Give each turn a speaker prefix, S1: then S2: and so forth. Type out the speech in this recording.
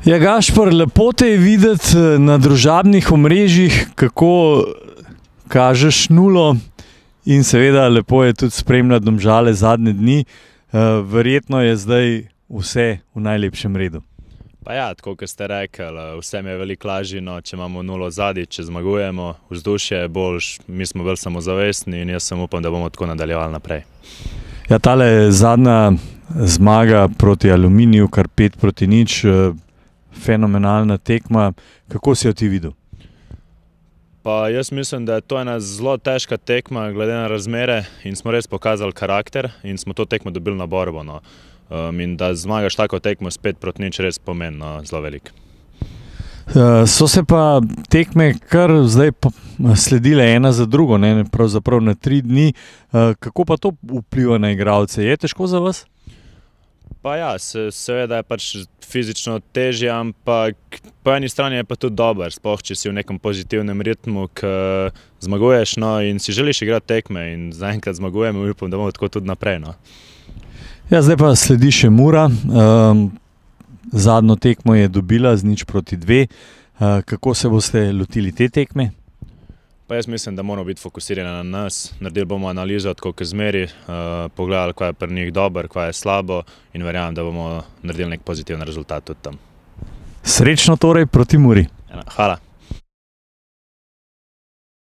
S1: Ja, Gašper, lepo te je videti na družabnih omrežjih, kako kažeš nulo in seveda lepo je tudi spremljati Domžale zadnje dni. Verjetno je zdaj vse v najlepšem redu.
S2: Pa ja, tako kot ste rekli, vsem je veliko lažje, no, če imamo nulo zadnji, če zmagujemo, vzdušje je boljše, mi smo bolj samozavestni in jaz sem upam, da bomo tako nadaljevali naprej.
S1: Ja, tale zadnja zmaga proti Aluminiju, kar 5-0, fenomenalna tekma. Kako si jo ti videl?
S2: Pa jaz mislim, da je to ena zelo težka tekma glede na razmere in smo res pokazali karakter in smo to tekmo dobili na borbo. No. In da zmagaš tako tekmo s 5-0 res pomeni zelo veliko.
S1: So se pa tekme kar zdaj sledile ena za drugo, ne? Pravzaprav na 3 dni. Kako pa to vpliva na igralce? Je težko za vas?
S2: Pa ja, seveda je pač fizično težje, ampak po eni strani je pa tudi dober, sploh če si v nekem pozitivnem ritmu, ki zmaguješ, no, in si želiš igrati tekme in zaenkrat zmagujemo in upam, da bomo tako tudi naprej. No.
S1: Ja, zdaj pa sledi še Mura. Zadnjo tekmo je dobila z 0-2. Kako se boste lotili te tekme?
S2: Pa jaz mislim, da moramo biti fokusirani na nas, naredili bomo analizo tako kot zmeri, pogledali, kaj je pri njih dobro, kaj je slabo in verjamem, da bomo naredili nek pozitiven rezultat tudi tam.
S1: Srečno torej proti Muri.
S2: Hvala.